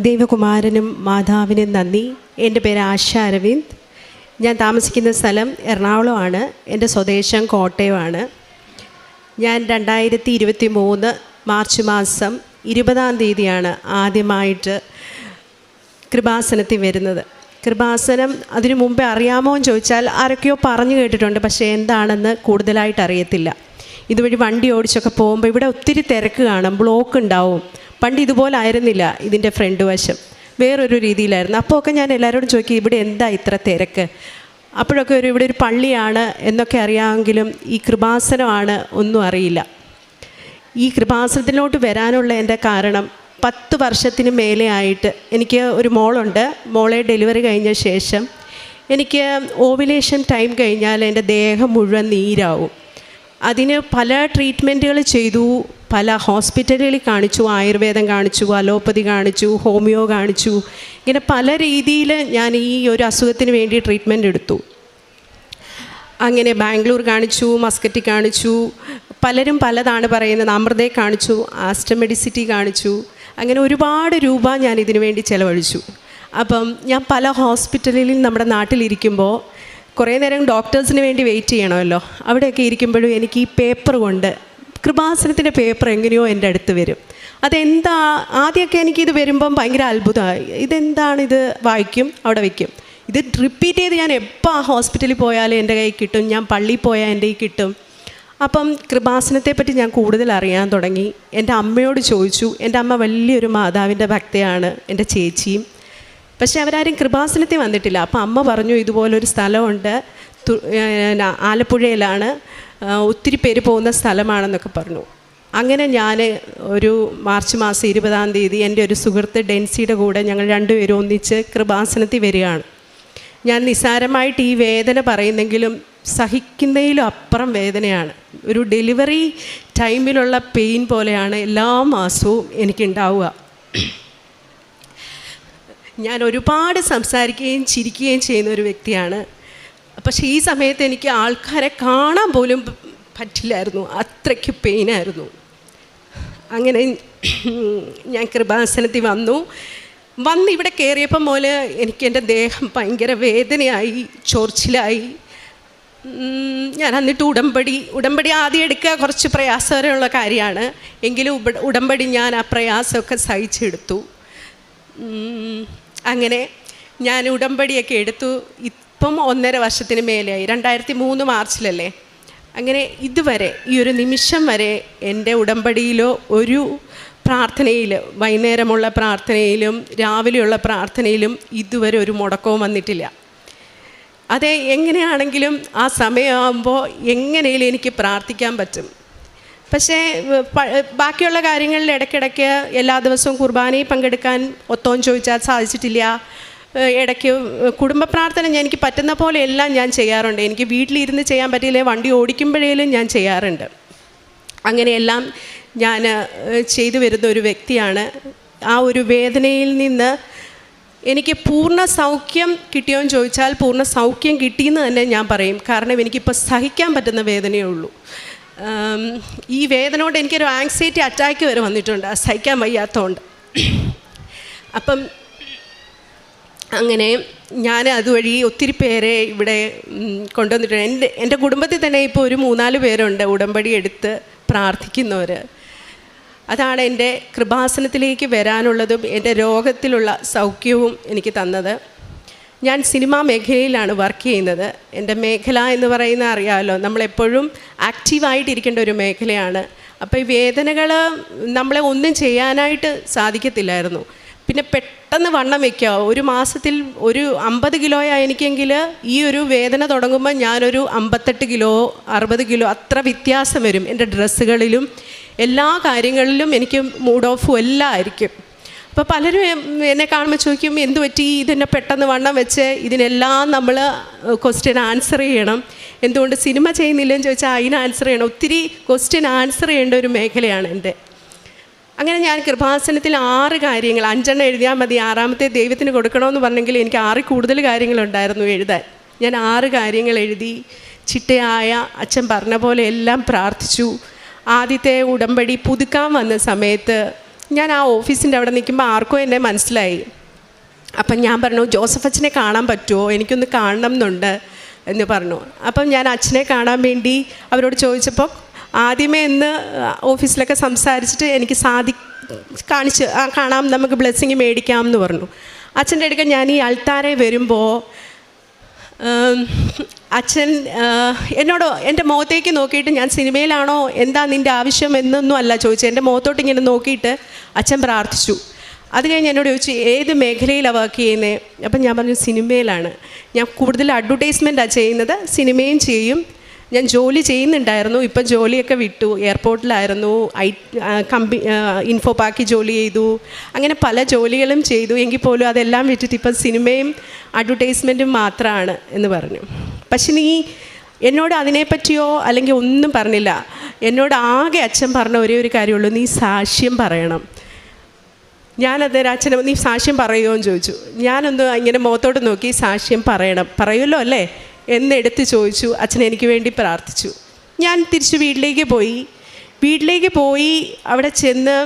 ദൈവകുമാരനും മാതാവിനും നന്ദി. എൻ്റെ പേര് ആശ അരവിന്ദ്. ഞാൻ താമസിക്കുന്ന സ്ഥലം എറണാകുളമാണ്. എൻ്റെ സ്വദേശം കോട്ടയമാണ്. ഞാൻ 2023 മാർച്ച് മാസം 20-ാം തീയതിയാണ് ആദ്യമായിട്ട് കൃപാസനത്തിൽ വരുന്നത്. കൃപാസനം അതിനു മുമ്പേ അറിയാമോ എന്ന് ചോദിച്ചാൽ ആരൊക്കെയോ പറഞ്ഞു കേട്ടിട്ടുണ്ട്, പക്ഷേ എന്താണെന്ന് കൂടുതലായിട്ട് അറിയത്തില്ല. ഇതുവഴി വണ്ടി ഓടിച്ചൊക്കെ പോകുമ്പോൾ ഇവിടെ ഒത്തിരി തിരക്ക് കാണും, ബ്ലോക്ക് ഉണ്ടാവും. പണ്ട് ഇതുപോലെ ആയിരുന്നില്ല, ഇതിൻ്റെ ഫ്രണ്ട് വശം വേറൊരു രീതിയിലായിരുന്നു. അപ്പോൾ ഒക്കെ ഞാൻ എല്ലാവരോടും ചോദിക്കും, ഇവിടെ എന്താ ഇത്ര തിരക്ക്? അപ്പോഴൊക്കെ ഇവിടെ ഒരു പള്ളിയാണ് എന്നൊക്കെ അറിയാമെങ്കിലും ഈ കൃപാസനമാണ് ഒന്നും അറിയില്ല. ഈ കൃപാസനത്തിലോട്ട് വരാനുള്ള എൻ്റെ കാരണം 10 വർഷത്തിന് മേലെ ആയിട്ട് എനിക്ക് ഒരു മോളുണ്ട്. മോളെ ഡെലിവറി കഴിഞ്ഞ ശേഷം എനിക്ക് ഓവുലേഷൻ ടൈം കഴിഞ്ഞാൽ എൻ്റെ ദേഹം മുഴുവൻ നീരാവും. അതിന് പല ട്രീറ്റ്മെൻറ്റുകൾ ചെയ്തു, പല ഹോസ്പിറ്റലുകളിൽ കാണിച്ചു, ആയുർവേദം കാണിച്ചു, അലോപ്പതി കാണിച്ചു, ഹോമിയോ കാണിച്ചു. ഇങ്ങനെ പല രീതിയിൽ ഞാൻ ഈ ഒരു അസുഖത്തിന് വേണ്ടി ട്രീറ്റ്മെൻറ്റ് എടുത്തു. അങ്ങനെ ബാംഗ്ലൂർ കാണിച്ചു, മസ്കറ്റ് കാണിച്ചു, പലരും പലതാണ് പറയുന്നത്. അമൃതയെ കാണിച്ചു, ആസ്റ്റർ മെഡിസിറ്റി കാണിച്ചു. അങ്ങനെ ഒരുപാട് രൂപ ഞാൻ ഇതിനു വേണ്ടി ചിലവഴിച്ചു. അപ്പം ഞാൻ പല ഹോസ്പിറ്റലിൽ നമ്മുടെ നാട്ടിലിരിക്കുമ്പോൾ കുറേ നേരം ഡോക്ടേഴ്സിന് വേണ്ടി വെയിറ്റ് ചെയ്യണമല്ലോ. അവിടെയൊക്കെ ഇരിക്കുമ്പോഴും എനിക്ക് ഈ പേപ്പർ കൊണ്ട് കൃപാസനത്തിൻ്റെ പേപ്പർ എങ്ങനെയോ എൻ്റെ അടുത്ത് വരും. അതെന്താ, ആദ്യമൊക്കെ എനിക്കിത് വരുമ്പം ഭയങ്കര അത്ഭുതമായി. ഇതെന്താണിത്? വായിക്കും, അവിടെ വയ്ക്കും. ഇത് റിപ്പീറ്റ് ചെയ്ത് ഞാൻ എപ്പോൾ ആ ഹോസ്പിറ്റലിൽ പോയാലും എൻ്റെ കയ്യിൽ കിട്ടും, ഞാൻ പള്ളിയിൽ പോയാൽ എൻ്റെ കയ്യിൽ കിട്ടും. അപ്പം കൃപാസനത്തെപ്പറ്റി ഞാൻ കൂടുതൽ അറിയാൻ തുടങ്ങി. എൻ്റെ അമ്മയോട് ചോദിച്ചു. എൻ്റെ അമ്മ വലിയൊരു മാതാവിൻ്റെ ഭക്തയാണ്, എൻ്റെ ചേച്ചിയും. പക്ഷേ അവരാരും കൃപാസനത്തിൽ വന്നിട്ടില്ല. അപ്പോൾ അമ്മ പറഞ്ഞു, ഇതുപോലൊരു സ്ഥലമുണ്ട്, ആലപ്പുഴയിലാണ്, ഒത്തിരി പേര് പോകുന്ന സ്ഥലമാണെന്നൊക്കെ പറഞ്ഞു. അങ്ങനെ ഞാൻ ഒരു മാർച്ച് മാസം 20-ാം തീയതി എൻ്റെ ഒരു സുഹൃത്ത് ഡെൻസിയുടെ കൂടെ ഞങ്ങൾ രണ്ടുപേരും ഒന്നിച്ച് കൃപാസനത്തിൽ വരികയാണ്. ഞാൻ നിസ്സാരമായിട്ട് ഈ വേദന പറയുന്നെങ്കിലും സഹിക്കുന്നതിലും അപ്പുറം വേദനയാണ്. ഒരു ഡെലിവറി ടൈമിലുള്ള പെയിൻ പോലെയാണ് എല്ലാ മാസവും എനിക്കുണ്ടാവുക. ഞാൻ ഒരുപാട് സംസാരിക്കുകയും ചിരിക്കുകയും ചെയ്യുന്ന ഒരു വ്യക്തിയാണ്. പക്ഷേ ഈ സമയത്ത് എനിക്ക് ആൾക്കാരെ കാണാൻ പോലും പറ്റില്ലായിരുന്നു, അത്രയ്ക്ക് പെയിനായിരുന്നു. അങ്ങനെ ഞാൻ കൃപാസനത്തിൽ വന്ന് ഇവിടെ കയറിയപ്പം പോലെ എനിക്ക് എൻ്റെ ദേഹം ഭയങ്കര വേദനയായി, ചൊറിച്ചിലായി. ഞാൻ എന്നിട്ട് ഉടമ്പടി ആദ്യം എടുക്കുക കുറച്ച് പ്രയാസകരമുള്ള കാര്യമാണ്. എങ്കിലും ഉടമ്പടി ഞാൻ ആ പ്രയാസമൊക്കെ സഹിച്ചെടുത്തു. അങ്ങനെ ഞാൻ ഉടമ്പടിയൊക്കെ എടുത്തു. ഇപ്പം 1.5 വർഷത്തിന് മേലെയായി. 2003 മാർച്ചിലല്ലേ. അങ്ങനെ ഇതുവരെ ഈ ഒരു നിമിഷം വരെ എൻ്റെ ഉടമ്പടിയിലോ ഒരു പ്രാർത്ഥനയിൽ, വൈകുന്നേരമുള്ള പ്രാർത്ഥനയിലും രാവിലെയുള്ള പ്രാർത്ഥനയിലും ഇതുവരെ ഒരു മുടക്കവും വന്നിട്ടില്ല. അതെ, എങ്ങനെയാണെങ്കിലും ആ സമയമാകുമ്പോൾ എങ്ങനെയും എനിക്ക് പ്രാർത്ഥിക്കാൻ പറ്റും. പക്ഷേ ബാക്കിയുള്ള കാര്യങ്ങളിൽ ഇടയ്ക്കിടയ്ക്ക് എല്ലാ ദിവസവും കുർബാനയിൽ പങ്കെടുക്കാൻ ഒത്തോം ചോദിച്ചാൽ സാധിച്ചിട്ടില്ല. ഇടയ്ക്ക് കുടുംബ പ്രാർത്ഥന എനിക്ക് പറ്റുന്ന പോലെ എല്ലാം ഞാൻ ചെയ്യാറുണ്ട്. എനിക്ക് വീട്ടിലിരുന്ന് ചെയ്യാൻ പറ്റിയില്ലേ, വണ്ടി ഓടിക്കുമ്പോഴേലും ഞാൻ ചെയ്യാറുണ്ട്. അങ്ങനെയെല്ലാം ഞാൻ ചെയ്തു വരുന്ന ഒരു വ്യക്തിയാണ്. ആ ഒരു വേദനയിൽ നിന്ന് എനിക്ക് പൂർണ്ണ സൗഖ്യം കിട്ടിയോ എന്ന് ചോദിച്ചാൽ പൂർണ്ണ സൗഖ്യം കിട്ടിയെന്ന് തന്നെ ഞാൻ പറയും. കാരണം എനിക്കിപ്പോൾ സഹിക്കാൻ പറ്റുന്ന വേദനയേ ഉള്ളൂ. ഈ വേദന കൊണ്ട് എനിക്കൊരു ആങ്സൈറ്റി അറ്റാക്ക് വരെ വന്നിട്ടുണ്ട്, സഹിക്കാൻ വയ്യാത്തതുകൊണ്ട്. അപ്പം അങ്ങനെ ഞാൻ അതുവഴി ഒത്തിരി പേരെ ഇവിടെ കൊണ്ടുവന്നിട്ടുണ്ട്. എൻ്റെ കുടുംബത്തിൽ തന്നെ ഇപ്പോൾ ഒരു 3-4 പേരുണ്ട് ഉടമ്പടി എടുത്ത് പ്രാർത്ഥിക്കുന്നവർ. അതാണ് എൻ്റെ കൃപാസനത്തിലേക്ക് വരാനുള്ളതും എൻ്റെ രോഗത്തിലുള്ള സൗഖ്യവും എനിക്ക് തന്നത്. ഞാൻ സിനിമാ മേഖലയിലാണ് വർക്ക് ചെയ്യുന്നത്. എൻ്റെ മേഖല എന്ന് പറയുന്ന അറിയാമല്ലോ, നമ്മളെപ്പോഴും ആക്റ്റീവായിട്ടിരിക്കേണ്ട ഒരു മേഖലയാണ്. അപ്പോൾ ഈ വേദനകൾ നമ്മളെ ഒന്നും ചെയ്യാനായിട്ട് സാധിക്കത്തില്ലായിരുന്നു. പിന്നെ പെട്ടെന്ന് വണ്ണം വയ്ക്കുക. ഒരു മാസത്തിൽ ഒരു 50 കിലോയാണ് എനിക്കെങ്കിൽ ഈ ഒരു വേദന തുടങ്ങുമ്പോൾ ഞാനൊരു 58 കിലോ 60 കിലോ അത്ര വ്യത്യാസം വരും. എൻ്റെ ഡ്രസ്സുകളിലും എല്ലാ കാര്യങ്ങളിലും എനിക്ക് മൂഡ് ഓഫും എല്ലാം ആയിരിക്കും. അപ്പോൾ പലരും എന്നെ കാണുമ്പോൾ ചോദിക്കും, എന്ത് പറ്റി ഇതെന്നെ പെട്ടെന്ന് വണ്ണം വെച്ച്? ഇതിനെല്ലാം നമ്മൾ ക്വസ്റ്റ്യൻ ആൻസർ ചെയ്യണം. എന്തുകൊണ്ട് സിനിമ ചെയ്യുന്നില്ലെന്ന് ചോദിച്ചാൽ അതിന് ആൻസർ ചെയ്യണം. ഒത്തിരി ക്വസ്റ്റ്യൻ ആൻസർ ചെയ്യേണ്ട ഒരു മേഖലയാണ് എൻ്റെ. അങ്ങനെ ഞാൻ കൃപാസനത്തിൽ 6 കാര്യങ്ങൾ, 5 എഴുതിയാൽ മതി, 6ാമത്തെ ദൈവത്തിന് കൊടുക്കണമെന്ന് പറഞ്ഞെങ്കിൽ എനിക്ക് 6 കൂടുതൽ കാര്യങ്ങളുണ്ടായിരുന്നു എഴുതാൻ. ഞാൻ 6 കാര്യങ്ങൾ എഴുതി. ചിട്ടയായ അച്ഛൻ പറഞ്ഞ പോലെ എല്ലാം പ്രാർത്ഥിച്ചു. ആദ്യത്തെ ഉടമ്പടി പുതുക്കാൻ വന്ന സമയത്ത് ഞാൻ ആ ഓഫീസിൻ്റെ അവിടെ നിൽക്കുമ്പോൾ ആർക്കും എന്നെ മനസ്സിലായി. അപ്പം ഞാൻ പറഞ്ഞു, ജോസഫ് അച്ഛനെ കാണാൻ പറ്റുമോ, എനിക്കൊന്ന് കാണണം എന്നുണ്ട് എന്ന് പറഞ്ഞു. അപ്പം ഞാൻ അച്ഛനെ കാണാൻ വേണ്ടി അവരോട് ചോദിച്ചപ്പോൾ ആദ്യമേ ഇന്ന് ഓഫീസിലൊക്കെ സംസാരിച്ചിട്ട് എനിക്ക് കാണിച്ച് കാണാം, നമുക്ക് ബ്ലെസ്സിങ് മേടിക്കാം എന്ന് പറഞ്ഞു. അച്ഛൻ്റെ അടുക്ക ഞാൻ ഈ അൾത്താരെ വരുമ്പോൾ അച്ഛൻ എന്നോട് എൻ്റെ മുഖത്തേക്ക് നോക്കിയിട്ട്, ഞാൻ സിനിമയിലാണോ, എന്താ നിൻ്റെ ആവശ്യം എന്നൊന്നും അല്ല ചോദിച്ചത്, എൻ്റെ മുഖത്തോട്ട് ഇങ്ങനെ നോക്കിയിട്ട് അച്ഛൻ പ്രാർത്ഥിച്ചു. അത് കഴിഞ്ഞ് എന്നോട് ചോദിച്ചു ഏത് മേഖലയിലാണ് വർക്ക് ചെയ്യുന്നത്. അപ്പം ഞാൻ പറഞ്ഞു സിനിമയിലാണ്. ഞാൻ കൂടുതൽ അഡ്വർടൈസ്മെൻറ്റാണ് ചെയ്യുന്നത്, സിനിമയും ചെയ്യും. ഞാൻ ജോലി ചെയ്യുന്നുണ്ടായിരുന്നു, ഇപ്പം ജോലിയൊക്കെ വിട്ടു. എയർപോർട്ടിലായിരുന്നു, ഇൻഫോ പാർക്കിൽ ജോലി ചെയ്തു, അങ്ങനെ പല ജോലികളും ചെയ്തു. എങ്കിൽ പോലും അതെല്ലാം വിട്ടിട്ട് ഇപ്പം സിനിമയും അഡ്വർടൈസ്മെൻറ്റും മാത്രമാണ് എന്ന് പറഞ്ഞു. പക്ഷെ നീ എന്നോട് അതിനെപ്പറ്റിയോ അല്ലെങ്കിൽ ഒന്നും പറഞ്ഞില്ല. എന്നോട് ആകെ അച്ഛൻ പറഞ്ഞ ഒരേ ഒരു കാര്യമുള്ളൂ, നീ സാക്ഷ്യം പറയണം. ഞാനത് അച്ഛനെ നീ സാക്ഷ്യം പറയുമോ എന്ന് ചോദിച്ചു. ഞാനൊന്ന് ഇങ്ങനെ മുഖത്തോട്ട് നോക്കി, സാക്ഷ്യം പറയുമല്ലോ അല്ലേ എന്നെടുത്ത് ചോദിച്ചു. അച്ഛൻ എനിക്ക് വേണ്ടി പ്രാർത്ഥിച്ചു. ഞാൻ തിരിച്ച് വീട്ടിലേക്ക് പോയി അവിടെ ചെന്ന്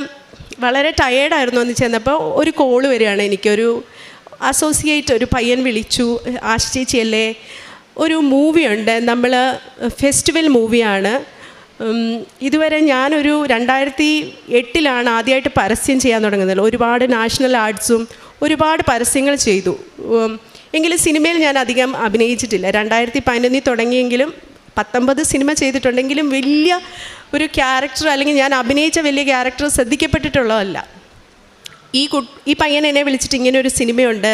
വളരെ ടയേർഡായിരുന്നു. അന്ന് ചെന്നപ്പോൾ ഒരു കോള് വരികയാണ്. എനിക്കൊരു അസോസിയേറ്റ് ഒരു പയ്യൻ വിളിച്ചു, ആശ ചേച്ചിയല്ലേ, ഒരു മൂവിയുണ്ട്, നമ്മൾ ഫെസ്റ്റിവൽ മൂവിയാണ്. ഇതുവരെ ഞാനൊരു 2008 ആദ്യമായിട്ട് പരസ്യം ചെയ്യാൻ തുടങ്ങുന്നത്. ഒരുപാട് നാഷണൽ ആർട്സും ഒരുപാട് പരസ്യങ്ങൾ ചെയ്തു. എങ്കിലും സിനിമയിൽ ഞാൻ അധികം അഭിനയിച്ചിട്ടില്ല. 2011 തുടങ്ങിയെങ്കിലും 19 സിനിമ ചെയ്തിട്ടുണ്ടെങ്കിലും വലിയ ഒരു ക്യാരക്ടർ അല്ലെങ്കിൽ ഞാൻ അഭിനയിച്ച വലിയ ക്യാരക്ടർ ശ്രദ്ധിക്കപ്പെട്ടിട്ടുള്ളതല്ല. ഈ പയ്യൻ എന്നെ വിളിച്ചിട്ട് ഇങ്ങനെ ഒരു സിനിമയുണ്ട്,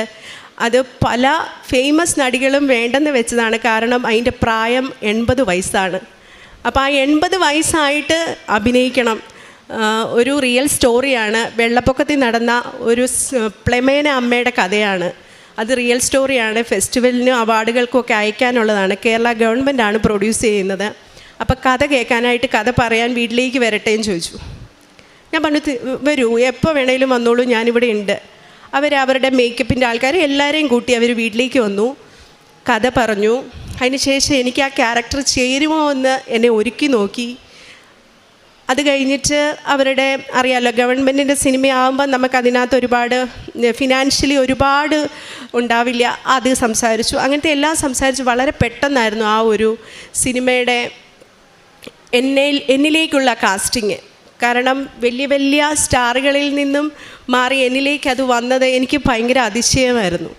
അത് പല ഫേമസ് നടികളും വേണ്ടെന്ന് വെച്ചതാണ്. കാരണം അതിൻ്റെ പ്രായം 80 വയസ്സാണ്. അപ്പോൾ ആ 80 വയസ്സായിട്ട് അഭിനയിക്കണം. ഒരു റിയൽ സ്റ്റോറിയാണ്. വെള്ളപ്പൊക്കത്തിൽ നടന്ന ഒരു പ്ലെമേന അമ്മയുടെ കഥയാണ്. അത് റിയൽ സ്റ്റോറിയാണ്. ഫെസ്റ്റിവലിനും അവാർഡുകൾക്കൊക്കെ അയക്കാനുള്ളതാണ്. കേരള ഗവൺമെൻറ്റാണ് പ്രൊഡ്യൂസ് ചെയ്യുന്നത്. അപ്പോൾ കഥ കേൾക്കാനായിട്ട്, കഥ പറയാൻ വീട്ടിലേക്ക് വരട്ടെ എന്ന് ചോദിച്ചു. ഞാൻ പറഞ്ഞു വരൂ, എപ്പോൾ വേണേലും വന്നോളൂ, ഞാനിവിടെ ഉണ്ട്. അവരുടെ മേക്കപ്പിൻ്റെ ആൾക്കാർ എല്ലാവരെയും കൂട്ടി അവർ വീട്ടിലേക്ക് വന്നു, കഥ പറഞ്ഞു. അതിനുശേഷം എനിക്ക് ആ ക്യാരക്ടർ ചേരുമോ എന്ന് എന്നെ ഒരുക്കി നോക്കി. അത് കഴിഞ്ഞിട്ട് അറിയാമല്ലോ, ഗവൺമെൻറ്റിൻ്റെ സിനിമയാകുമ്പോൾ നമുക്കതിനകത്ത് ഒരുപാട് ഫിനാൻഷ്യലി ഒരുപാട് ഉണ്ടാവില്ല. അത് സംസാരിച്ചു. അങ്ങനത്തെ എല്ലാം സംസാരിച്ച് വളരെ പെട്ടെന്നായിരുന്നു ആ ഒരു സിനിമയുടെ എന്നിലേക്കുള്ള കാസ്റ്റിങ്. കാരണം വലിയ വലിയ സ്റ്റാറുകളിൽ നിന്നും മാറി എന്നിലേക്ക് അത് വന്നത് എനിക്ക് ഭയങ്കര അതിശയമായിരുന്നു.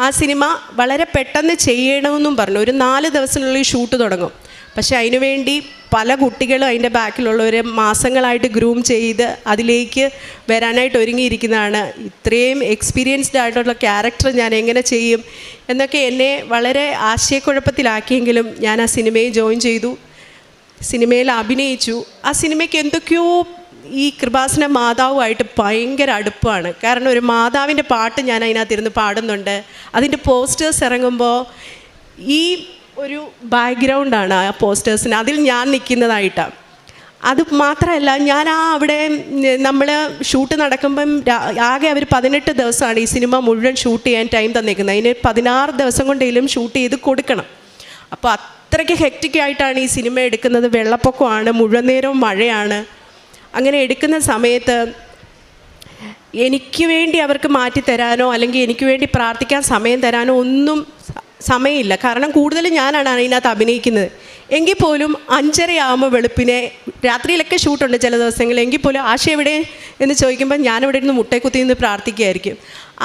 ആ സിനിമ വളരെ പെട്ടെന്ന് ചെയ്യണമെന്നും പറഞ്ഞു. ഒരു 4 ദിവസത്തിനുള്ളിൽ ഷൂട്ട് തുടങ്ങും. പക്ഷേ അതിനുവേണ്ടി പല കുട്ടികളും അതിൻ്റെ ബാക്കിലുള്ളവർ മാസങ്ങളായിട്ട് ഗ്രൂം ചെയ്ത് അതിലേക്ക് വരാനായിട്ട് ഒരുങ്ങിയിരിക്കുന്നതാണ്. ഇത്രയും എക്സ്പീരിയൻസ്ഡ് ആയിട്ടുള്ള ക്യാരക്ടർ ഞാൻ എങ്ങനെ ചെയ്യും എന്നൊക്കെ എന്നെ വളരെ ആശയക്കുഴപ്പത്തിലാക്കിയെങ്കിലും ഞാൻ ആ സിനിമയിൽ ജോയിൻ ചെയ്തു. സിനിമയിൽ അഭിനയിച്ചു. ആ സിനിമയ്ക്ക് എന്തൊക്കെയോ ഈ കൃപാസന മാതാവുമായിട്ട് ഭയങ്കര അടുപ്പമാണ്. കാരണം ഒരു മാതാവിൻ്റെ പാട്ട് ഞാൻ അതിനകത്തിരുന്ന് പാടുന്നുണ്ട്. അതിൻ്റെ പോസ്റ്റേഴ്സ് ഇറങ്ങുമ്പോൾ ഈ ഒരു ബാക്ക്ഗ്രൗണ്ടാണ് ആ പോസ്റ്റേഴ്സിന്, അതിൽ ഞാൻ നിൽക്കുന്നതായിട്ടാണ്. അത് മാത്രമല്ല, ഞാൻ അവിടെ നമ്മൾ ഷൂട്ട് നടക്കുമ്പം ആകെ അവർ 18 ദിവസമാണ് ഈ സിനിമ മുഴുവൻ ഷൂട്ട് ചെയ്യാൻ ടൈം തന്നേക്കുന്നത്. അതിന് 16 ദിവസം കൊണ്ടെങ്കിലും ഷൂട്ട് ചെയ്ത് കൊടുക്കണം. അപ്പോൾ അത്രയ്ക്ക് ഹെക്റ്റിക്കായിട്ടാണ് ഈ സിനിമ എടുക്കുന്നത്. വെള്ളപ്പൊക്കമാണ്, മുഴുവൻ നേരവും മഴയാണ്. അങ്ങനെ എടുക്കുന്ന സമയത്ത് എനിക്ക് വേണ്ടി അവർക്ക് മാറ്റിത്തരാനോ അല്ലെങ്കിൽ എനിക്ക് വേണ്ടി പ്രാർത്ഥിക്കാൻ സമയം തരാനോ ഒന്നും സമയമില്ല. കാരണം കൂടുതലും ഞാനാണ് അതിനകത്ത് അഭിനയിക്കുന്നത്. എങ്കിൽ പോലും 5:30 വെളുപ്പിനെ, രാത്രിയിലൊക്കെ ഷൂട്ടുണ്ട് ചില ദിവസങ്ങളിൽ, എങ്കിൽ പോലും ആശ എവിടെ എന്ന് ചോദിക്കുമ്പോൾ ഞാനിവിടെ ഇരുന്ന് മുട്ടേക്കുത്തി നിന്ന് പ്രാർത്ഥിക്കുകയായിരിക്കും.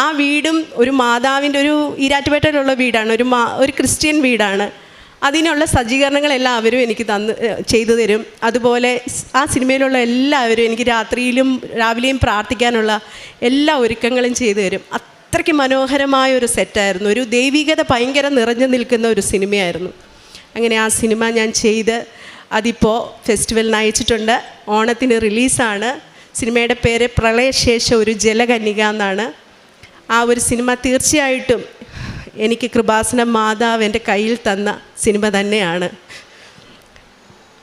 ആ വീടും ഒരു മാതാവിൻ്റെ ഒരു ഈരാറ്റുപേട്ടയിലുള്ള വീടാണ്, ഒരു ക്രിസ്ത്യൻ വീടാണ്. അതിനുള്ള സജ്ജീകരണങ്ങളെല്ലാം അവരും എനിക്ക് ചെയ്തു തരും. അതുപോലെ ആ സിനിമയിലുള്ള എല്ലാവരും എനിക്ക് രാത്രിയിലും രാവിലെയും പ്രാർത്ഥിക്കാനുള്ള എല്ലാ ഒരുക്കങ്ങളും ചെയ്തു തരും. അത്രയ്ക്ക് മനോഹരമായ ഒരു സെറ്റായിരുന്നു. ഒരു ദൈവികത ഭയങ്കര നിറഞ്ഞു നിൽക്കുന്ന ഒരു സിനിമയായിരുന്നു. അങ്ങനെ ആ സിനിമ ഞാൻ ചെയ്ത് അതിപ്പോൾ ഫെസ്റ്റിവലിന് അയച്ചിട്ടുണ്ട്. ഓണത്തിന് റിലീസാണ്. സിനിമയുടെ പേര് പ്രളയശേഷം ഒരു ജലകന്യക എന്നാണ്. ആ ഒരു സിനിമ തീർച്ചയായിട്ടും എനിക്ക് കൃപാസന മാതാവ് എൻ്റെ കയ്യിൽ തന്ന സിനിമ തന്നെയാണ്.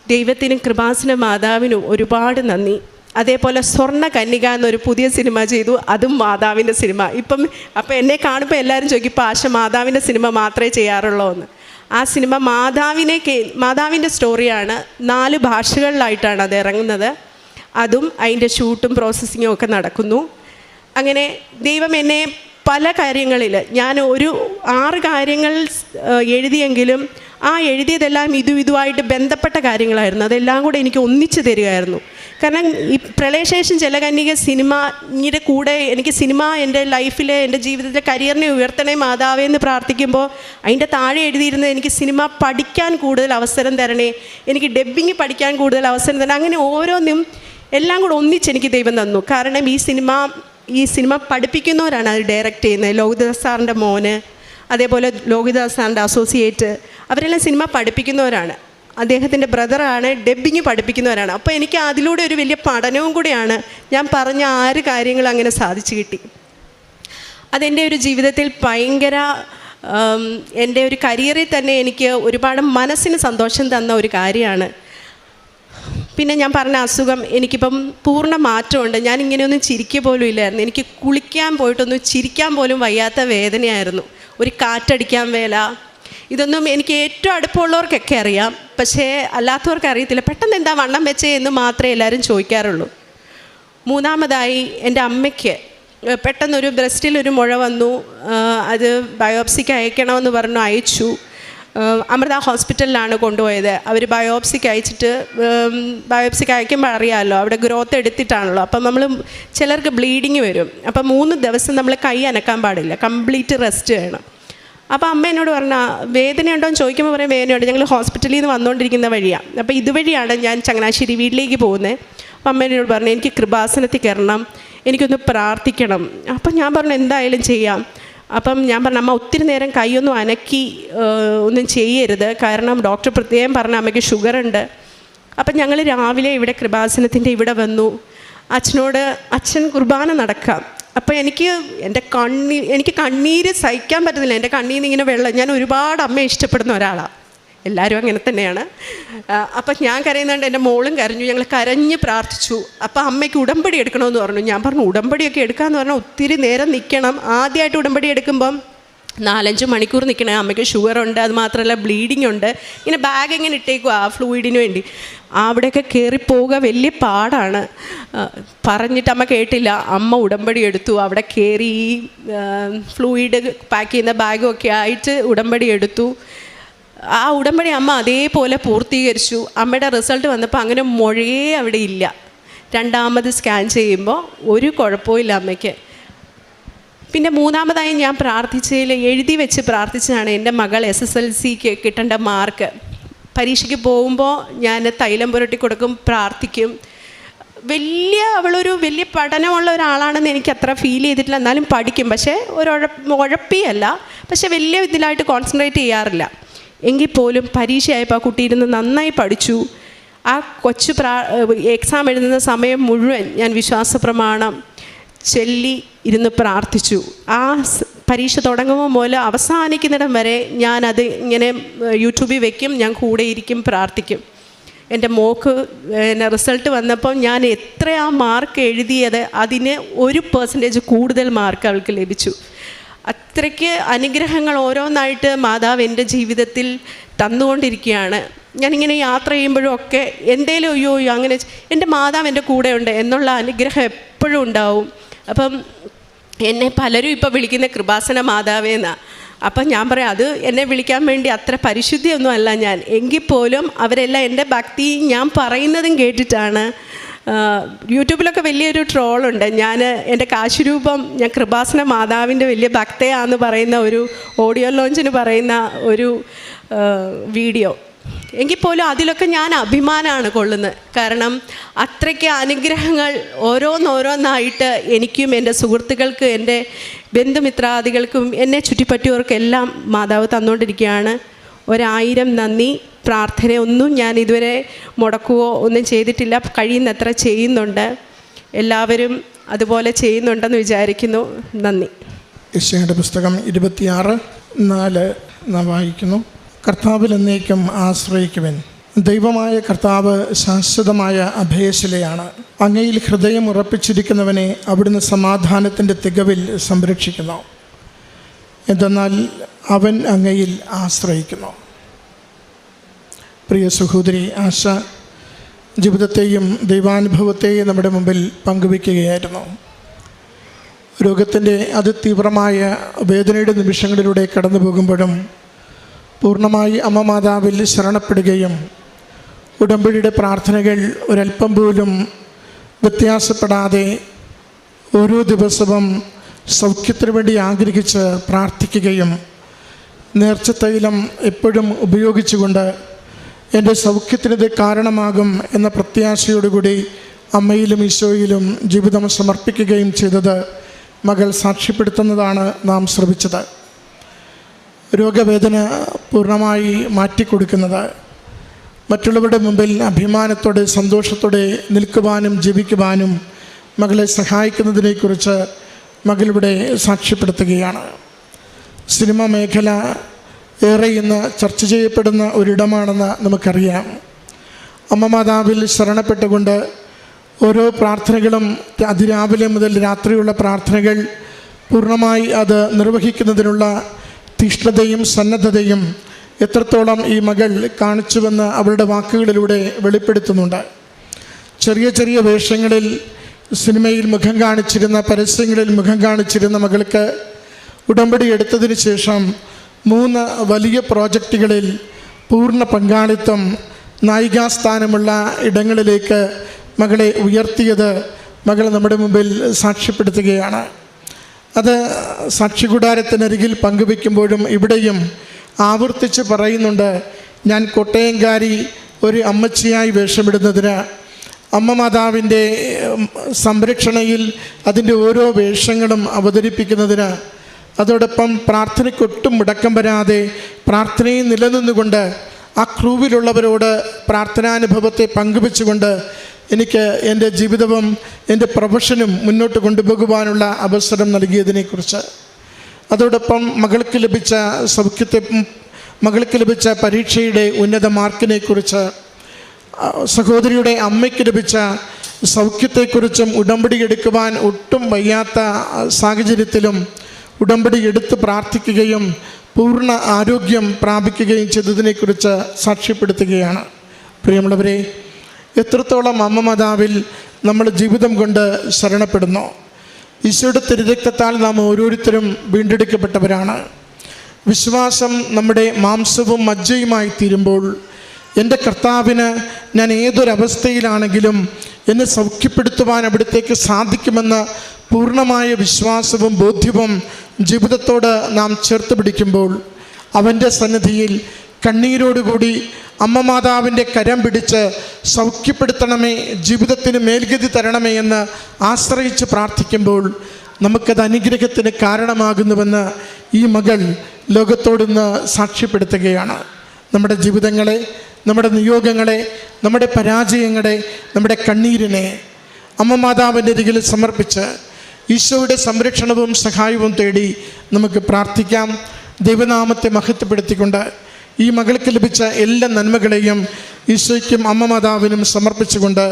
ദൈവത്തിനും കൃപാസന മാതാവിനും ഒരുപാട് നന്ദി. അതേപോലെ സ്വർണ്ണ കന്യക എന്നൊരു പുതിയ സിനിമ ചെയ്തു, അതും മാതാവിൻ്റെ സിനിമ. അപ്പം എന്നെ കാണുമ്പോൾ എല്ലാവരും ചോദിക്കും, ഇപ്പോൾ ആശ മാതാവിൻ്റെ സിനിമ മാത്രമേ ചെയ്യാറുള്ളൂ എന്ന്. ആ സിനിമ മാതാവിൻ്റെ സ്റ്റോറിയാണ്. 4 ഭാഷകളിലായിട്ടാണ് അത് ഇറങ്ങുന്നത്. അതും അതിൻ്റെ ഷൂട്ടും പ്രോസസ്സിങ്ങും ഒക്കെ നടക്കുന്നു. അങ്ങനെ ദൈവം എന്നെ പല കാര്യങ്ങളിൽ, ഞാൻ ഒരു 6 കാര്യങ്ങൾ എഴുതിയെങ്കിലും ആ എഴുതിയതെല്ലാം ഇതുമായിട്ട് ബന്ധപ്പെട്ട കാര്യങ്ങളായിരുന്നു. അതെല്ലാം കൂടെ എനിക്ക് ഒന്നിച്ചു തരികയായിരുന്നു. കാരണം ഈ പ്രളയശേഷം ജലകന്യക സിനിമയുടെ കൂടെ എനിക്ക് സിനിമ എൻ്റെ ലൈഫിലെ, എൻ്റെ ജീവിതത്തിലെ കരിയറിനെ ഉയർത്തണേ മാതാവേ എന്ന് പ്രാർത്ഥിക്കുമ്പോൾ അതിൻ്റെ താഴെ എഴുതിയിരുന്നത് എനിക്ക് സിനിമ പഠിക്കാൻ കൂടുതൽ അവസരം തരണേ, എനിക്ക് ഡബ്ബിങ് പഠിക്കാൻ കൂടുതൽ അവസരം തരണേ. അങ്ങനെ ഓരോന്നും എല്ലാം കൂടെ ഒന്നിച്ച് എനിക്ക് ദൈവം തന്നു. കാരണം ഈ സിനിമ പഠിപ്പിക്കുന്നവരാണ് അത് ഡയറക്റ്റ് ചെയ്യുന്നത്. ലോഹിതദാസ് സാറിൻ്റെ മോന്, അതേപോലെ ലോഹിതദാസ് സാറിൻ്റെ അസോസിയേറ്റ്, അവരെല്ലാം സിനിമ പഠിപ്പിക്കുന്നവരാണ്. അദ്ദേഹത്തിൻ്റെ ബ്രദറാണ് ഡബ്ബിങ് പഠിപ്പിക്കുന്നവരാണ്. അപ്പോൾ എനിക്ക് അതിലൂടെ ഒരു വലിയ പഠനവും കൂടിയാണ്. ഞാൻ പറഞ്ഞ 6 കാര്യങ്ങൾ അങ്ങനെ സാധിച്ചു കിട്ടി. അതെൻ്റെ ഒരു ജീവിതത്തിൽ ഭയങ്കര, എൻ്റെ ഒരു കരിയറിൽ തന്നെ എനിക്ക് ഒരുപാട് മനസ്സിന് സന്തോഷം തന്ന ഒരു കാര്യമാണ്. പിന്നെ ഞാൻ പറഞ്ഞ അസുഖം എനിക്കിപ്പം പൂർണ്ണ മാറ്റമുണ്ട്. ഞാൻ ഇങ്ങനെയൊന്നും ചിരിക്കുക പോലും ഇല്ലായിരുന്നു. എനിക്ക് കുളിക്കാൻ പോയിട്ടൊന്നും ചിരിക്കാൻ പോലും വയ്യാത്ത വേദനയായിരുന്നു. ഒരു കാറ്റടിക്കാൻ വേല, ഇതൊന്നും എനിക്ക് ഏറ്റവും അടുപ്പമുള്ളവർക്കൊക്കെ അറിയാം, പക്ഷേ അല്ലാത്തവർക്ക് അറിയത്തില്ല. പെട്ടെന്ന് എന്താ വണ്ണം വെച്ചേ എന്ന് മാത്രമേ എല്ലാവരും ചോദിക്കാറുള്ളൂ. മൂന്നാമതായി എൻ്റെ അമ്മയ്ക്ക് പെട്ടെന്നൊരു ബ്രസ്റ്റിലൊരു മുഴ വന്നു. അത് ബയോപ്സിക്ക് അയക്കണമെന്ന് പറഞ്ഞു, അയച്ചു. അമൃത ഹോസ്പിറ്റലിലാണ് കൊണ്ടുപോയത്. അവർ ബയോപ്സിക്ക് അയക്കുമ്പോൾ അറിയാമല്ലോ, അവിടെ ഗ്രോത്ത് എടുത്തിട്ടാണല്ലോ. അപ്പം നമ്മൾ ചിലർക്ക് ബ്ലീഡിങ് വരും. അപ്പം 3 ദിവസം നമ്മൾ കൈ അനക്കാൻ പാടില്ല, കംപ്ലീറ്റ് റെസ്റ്റ് ചെയ്യണം. അപ്പോൾ അമ്മ എന്നോട് പറഞ്ഞാൽ വേദനയുണ്ടോ എന്ന് ചോദിക്കുമ്പോൾ പറയും വേദനയുണ്ട്. ഞങ്ങൾ ഹോസ്പിറ്റലിൽ നിന്ന് വന്നുകൊണ്ടിരിക്കുന്ന വഴിയാണ്. അപ്പോൾ ഇതുവഴിയാണ് ഞാൻ ചങ്ങനാശ്ശേരി വീട്ടിലേക്ക് പോകുന്നത്. അപ്പം അമ്മ എന്നോട് പറഞ്ഞു എനിക്ക് കൃപാസനത്തിൽ കയറണം, എനിക്കൊന്ന് പ്രാർത്ഥിക്കണം. അപ്പം ഞാൻ പറഞ്ഞു എന്തായാലും ചെയ്യാം. അപ്പം ഞാൻ പറഞ്ഞു അമ്മ ഒത്തിരി നേരം കൈയൊന്നും അനക്കി ഒന്നും ചെയ്യരുത്, കാരണം ഡോക്ടർ പ്രത്യേകം പറഞ്ഞ അമ്മയ്ക്ക് ഷുഗറുണ്ട്. അപ്പം ഞങ്ങൾ രാവിലെ ഇവിടെ കൃപാസനത്തിൻ്റെ ഇവിടെ വന്നു. അച്ഛൻ കുർബാന നടക്കാം. അപ്പോൾ എനിക്ക് കണ്ണീര് സഹിക്കാൻ പറ്റുന്നില്ല. എൻ്റെ കണ്ണീർ നിന്ന് ഇങ്ങനെ വെള്ളം. ഞാൻ ഒരുപാട് അമ്മയെ ഇഷ്ടപ്പെടുന്ന ഒരാളാണ്, എല്ലാവരും അങ്ങനെ തന്നെയാണ്. അപ്പം ഞാൻ കരയുന്നുണ്ട്, എൻ്റെ മോളും കരഞ്ഞു. ഞങ്ങൾ കരഞ്ഞ് പ്രാർത്ഥിച്ചു. അപ്പോൾ അമ്മയ്ക്ക് ഉടമ്പടി എടുക്കണമെന്ന് പറഞ്ഞു. ഞാൻ പറഞ്ഞു ഉടമ്പടിയൊക്കെ എടുക്കാമെന്ന് പറഞ്ഞാൽ ഒത്തിരി നേരം നിൽക്കണം. ആദ്യമായിട്ട് ഉടമ്പടി എടുക്കുമ്പം 4-5 മണിക്കൂർ നിൽക്കണേ. അമ്മയ്ക്ക് ഷുഗറുണ്ട്, അത് മാത്രമല്ല ബ്ലീഡിങ് ഉണ്ട്. ഇങ്ങനെ ബാഗ് ഇങ്ങനെ ഇട്ടേക്കും ആ ഫ്ലൂയിഡിന് വേണ്ടി. അവിടെയൊക്കെ കയറിപ്പോവുക വലിയ പാടാണ്. പറഞ്ഞിട്ട് അമ്മ കേട്ടില്ല. അമ്മ ഉടമ്പടി എടുത്തു. അവിടെ കയറി ഫ്ലൂയിഡ് പാക്ക് ചെയ്യുന്ന ബാഗും ഒക്കെ ആയിട്ട് ഉടമ്പടി എടുത്തു. ആ ഉടമ്പടി അമ്മ അതേപോലെ പൂർത്തീകരിച്ചു. അമ്മയുടെ റിസൾട്ട് വന്നപ്പോൾ അങ്ങനെ മുഴയേ അവിടെ ഇല്ല. 2ാമത് സ്കാൻ ചെയ്യുമ്പോൾ ഒരു കുഴപ്പമില്ല അമ്മയ്ക്ക്. പിന്നെ 3ാമതായി ഞാൻ പ്രാർത്ഥിച്ചതിൽ എഴുതി വെച്ച് പ്രാർത്ഥിച്ചതാണ് എൻ്റെ മകൾ SSLCക്ക് കിട്ടേണ്ട മാർക്ക്. പരീക്ഷയ്ക്ക് പോകുമ്പോൾ ഞാൻ തൈലം പുരട്ടി കൊടുക്കും, പ്രാർത്ഥിക്കും. അവളൊരു വലിയ പഠനമുള്ള ഒരാളാണെന്ന് എനിക്ക് അത്ര ഫീൽ ചെയ്തിട്ടില്ല. എന്നാലും പഠിക്കും, പക്ഷേ ഉഴപ്പിയല്ല, പക്ഷേ വലിയ ഇതിലായിട്ട് കോൺസെൻട്രേറ്റ് ചെയ്യാറില്ല. എങ്കിൽ പോലും പരീക്ഷയായപ്പോൾ ആ കുട്ടി ഇരുന്ന് നന്നായി പഠിച്ചു. ആ കൊച്ചു എക്സാം എഴുതുന്ന സമയം മുഴുവൻ ഞാൻ വിശ്വാസ പ്രമാണം ചൊല്ലി ഇരുന്ന് പ്രാർത്ഥിച്ചു. ആ പരീക്ഷ തുടങ്ങുമ്പോൾ മുതൽ അവസാനിക്കുന്നിടം വരെ ഞാനത് ഇങ്ങനെ യൂട്യൂബിൽ വയ്ക്കും, ഞാൻ കൂടെ ഇരിക്കും, പ്രാർത്ഥിക്കും. എൻ്റെ മോക്ക് റിസൾട്ട് വന്നപ്പോൾ ഞാൻ എത്രയാ മാർക്ക് എഴുതിയത് അതിന് 1% കൂടുതൽ മാർക്ക് അവൾക്ക് ലഭിച്ചു. അത്രയ്ക്ക് അനുഗ്രഹങ്ങൾ ഓരോന്നായിട്ട് മാതാവ് എൻ്റെ ജീവിതത്തിൽ തന്നുകൊണ്ടിരിക്കുകയാണ്. ഞാനിങ്ങനെ യാത്ര ചെയ്യുമ്പോഴും ഒക്കെ എന്തേലും അയ്യോ അങ്ങനെ എൻ്റെ മാതാവ് എൻ്റെ കൂടെയുണ്ട് എന്നുള്ള അനുഗ്രഹം എപ്പോഴും ഉണ്ടാവും. അപ്പം എന്നെ പലരും ഇപ്പോൾ വിളിക്കുന്ന കൃപാസന മാതാവേന്നാണ്. അപ്പം ഞാൻ പറയാം അത് എന്നെ വിളിക്കാൻ വേണ്ടി അത്ര പരിശുദ്ധിയൊന്നും അല്ല ഞാൻ. എങ്കിൽ പോലും അവരെല്ലാം എൻ്റെ ഭക്തി ഞാൻ പറയുന്നതും കേട്ടിട്ടാണ്. യൂട്യൂബിലൊക്കെ വലിയൊരു ട്രോളുണ്ട്. എൻ്റെ കാശുരൂപം ഞാൻ കൃപാസന മാതാവിൻ്റെ വലിയ ഭക്തയാണെന്ന് പറയുന്ന ഒരു ഓഡിയോ ലോഞ്ചിന് പറയുന്ന ഒരു വീഡിയോ. എങ്കിൽ പോലും അതിലൊക്കെ ഞാൻ അഭിമാനമാണ് കൊള്ളുന്നത്. കാരണം അത്രയ്ക്ക് അനുഗ്രഹങ്ങൾ ഓരോന്നോരോന്നായിട്ട് എനിക്കും എൻ്റെ സുഹൃത്തുക്കൾക്ക് എൻ്റെ ബന്ധുമിത്രാദികൾക്കും എന്നെ ചുറ്റിപ്പറ്റിയവർക്കെല്ലാം മാതാവ് തന്നുകൊണ്ടിരിക്കുകയാണ്. 1000 നന്ദി. പ്രാർത്ഥനയൊന്നും ഞാൻ ഇതുവരെ മുടക്കുകയോ ഒന്നും ചെയ്തിട്ടില്ല. കഴിയുന്നത്ര ചെയ്യുന്നുണ്ട്. എല്ലാവരും അതുപോലെ ചെയ്യുന്നുണ്ടെന്ന് വിചാരിക്കുന്നു. നന്ദി. യെശയ്യായുടെ പുസ്തകം 26:4 നാം വായിക്കുന്നു. കർത്താവിൽ എന്നേക്കും ആശ്രയിക്കുവൻ. ദൈവമായ കർത്താവ് ശാശ്വതമായ അഭയശിലയാണ്. അങ്ങയിൽ ഹൃദയം ഉറപ്പിച്ചിരിക്കുന്നവനെ അവിടുന്ന് സമാധാനത്തിൻ്റെ തികവിൽ സംരക്ഷിക്കുന്നു. എന്തെന്നാൽ അവൻ അങ്ങയിൽ ആശ്രയിക്കുന്നു. പ്രിയ സഹോദരി ആശ, ജീവിതത്തെയും ദൈവാനുഭവത്തെയും നമ്മുടെ മുമ്പിൽ പങ്കുവയ്ക്കുകയായിരുന്നു. രോഗത്തിൻ്റെ അതിതീവ്രമായ വേദനയുടെ നിമിഷങ്ങളിലൂടെ കടന്നു പോകുമ്പോഴും പൂർണ്ണമായി അമ്മ മാതാവിൽ ശരണപ്പെടുകയും ഉടമ്പടിയുടെ പ്രാർത്ഥനകൾ ഒരല്പം പോലും വ്യത്യാസപ്പെടാതെ ഓരോ ദിവസവും സൗഖ്യത്തിനു വേണ്ടി ആഗ്രഹിച്ച് പ്രാർത്ഥിക്കുകയും നേർച്ചത്തൈലം എപ്പോഴും ഉപയോഗിച്ചുകൊണ്ട് എൻ്റെ സൗഖ്യത്തിനത് കാരണമാകും എന്ന പ്രത്യാശയോടുകൂടി അമ്മയിലും ഈശോയിലും ജീവിതം സമർപ്പിക്കുകയും ചെയ്തത് മകൾ സാക്ഷ്യപ്പെടുത്തുന്നതാണ് നാം ശ്രമിച്ചത്. രോഗവേദന പൂർണ്ണമായി മാറ്റിക്കൊടുക്കുന്നത്, മറ്റുള്ളവരുടെ മുമ്പിൽ അഭിമാനത്തോടെ സന്തോഷത്തോടെ നിൽക്കുവാനും ജീവിക്കുവാനും മകളെ സഹായിക്കുന്നതിനെക്കുറിച്ച് മകളിവിടെ സാക്ഷ്യപ്പെടുത്തുകയാണ്. സിനിമ മേഖല ഏറെ ഇന്ന് ചർച്ച ചെയ്യപ്പെടുന്ന ഒരിടമാണെന്ന് നമുക്കറിയാം. അമ്മ മാതാവിൽ ശരണപ്പെട്ടുകൊണ്ട് ഓരോ പ്രാർത്ഥനകളും അതിരാവിലെ മുതൽ രാത്രിയുള്ള പ്രാർത്ഥനകൾ പൂർണ്ണമായി അത് നിർവഹിക്കുന്നതിനുള്ള തീഷ്ണതയും സന്നദ്ധതയും എത്രത്തോളം ഈ മകൾ കാണിച്ചുവെന്ന് അവളുടെ വാക്കുകളിലൂടെ വെളിപ്പെടുത്തുന്നുണ്ട്. ചെറിയ ചെറിയ വേഷങ്ങളിൽ സിനിമയിൽ മുഖം കാണിച്ചിരുന്ന, പരസ്യങ്ങളിൽ മുഖം കാണിച്ചിരുന്ന മകൾക്ക് ഉടമ്പടി എടുത്തതിന് ശേഷം 3 വലിയ പ്രോജക്റ്റുകളിൽ പൂർണ്ണ പങ്കാളിത്തം, നായികാസ്ഥാനമുള്ള ഇടങ്ങളിലേക്ക് മകളെ ഉയർത്തിയത് മകൾ നമ്മുടെ മുമ്പിൽ സാക്ഷ്യപ്പെടുത്തുകയാണ്. അത് സാക്ഷികൂടാരത്തിനരികിൽ പങ്കുവയ്ക്കുമ്പോഴും ഇവിടെയും ആവർത്തിച്ച് പറയുന്നുണ്ട്, ഞാൻ കോട്ടയംകാരി ഒരു അമ്മച്ചിയായി വേഷമിടുന്നതിന്, അമ്മ മാതാവിൻ്റെ സംരക്ഷണയിൽ അതിൻ്റെ ഓരോ വേഷങ്ങളും അവതരിപ്പിക്കുന്നതിന്, അതോടൊപ്പം പ്രാർത്ഥനയ്ക്കൊട്ടും മുടക്കം വരാതെ പ്രാർത്ഥനയിൽ നിലനിന്നുകൊണ്ട് ആ ക്രൂവിലുള്ളവരോട് പ്രാർത്ഥനാനുഭവത്തെ പങ്കുവെച്ചുകൊണ്ട് എനിക്ക് എൻ്റെ ജീവിതവും എൻ്റെ പ്രൊഫഷനും മുന്നോട്ട് കൊണ്ടുപോകുവാനുള്ള അവസരം നൽകിയതിനെക്കുറിച്ച്, അതോടൊപ്പം മകൾക്ക് ലഭിച്ച പരീക്ഷയുടെ ഉന്നത മാർക്കിനെക്കുറിച്ച്, സഹോദരിയുടെ അമ്മയ്ക്ക് ലഭിച്ച സൗഖ്യത്തെക്കുറിച്ചും, ഉടമ്പടി എടുക്കുവാൻ ഒട്ടും വയ്യാത്ത സാഹചര്യത്തിലും ഉടമ്പടി എടുത്ത് പ്രാർത്ഥിക്കുകയും പൂർണ്ണ ആരോഗ്യം പ്രാപിക്കുകയും ചെയ്തതിനെക്കുറിച്ച് സാക്ഷ്യപ്പെടുത്തുകയാണ്. പ്രിയമുള്ളവരെ, എത്രത്തോളം അമ്മ മാതാവിൽ നമ്മൾ ജീവിതം കൊണ്ട് ശരണപ്പെടുന്നു. ഈശോയുടെ തിരുരക്തത്താൽ നാം ഓരോരുത്തരും വീണ്ടെടുക്കപ്പെട്ടവരാണ്. വിശ്വാസം നമ്മുടെ മാംസവും മജ്ജയുമായി തീരുമ്പോൾ എൻ്റെ കർത്താവിന് ഞാൻ ഏതൊരവസ്ഥയിലാണെങ്കിലും എന്നെ സൗഖ്യപ്പെടുത്തുവാൻ അവിടത്തേക്ക് സാധിക്കുമെന്ന പൂർണ്ണമായ വിശ്വാസവും ബോധ്യവും ജീവിതത്തോട് നാം ചേർത്ത് പിടിക്കുമ്പോൾ അവൻ്റെ സന്നിധിയിൽ കണ്ണീരോടുകൂടി അമ്മ മാതാവിൻ്റെ കരം പിടിച്ച് സൗഖ്യപ്പെടുത്തണമേ, ജീവിതത്തിന് മേൽഗതി തരണമേ എന്ന് ആശ്രയിച്ച് പ്രാർത്ഥിക്കുമ്പോൾ നമുക്കത് അനുഗ്രഹത്തിന് കാരണമാകുന്നുവെന്ന് ഈ മകൾ ലോകത്തോടൊന്ന് സാക്ഷ്യപ്പെടുത്തുകയാണ്. നമ്മുടെ ജീവിതങ്ങളെ, നമ്മുടെ നിയോഗങ്ങളെ, നമ്മുടെ പരാജയങ്ങളെ, നമ്മുടെ കണ്ണീരിനെ അമ്മ മാതാവിൻ്റെ അരികിൽ സമർപ്പിച്ച് ഈശോയുടെ സംരക്ഷണവും സഹായവും തേടി നമുക്ക് പ്രാർത്ഥിക്കാം. ദൈവനാമത്തെ മഹത്വപ്പെടുത്തിക്കൊണ്ട് ഈ മകൾക്ക് ലഭിച്ച എല്ലാ നന്മകളെയും ഈശോയ്ക്കും അമ്മ മാതാവിനും സമർപ്പിച്ചുകൊണ്ട്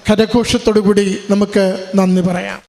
കരഘോഷത്തോടു കൂടി നമുക്ക് നന്ദി പറയാം.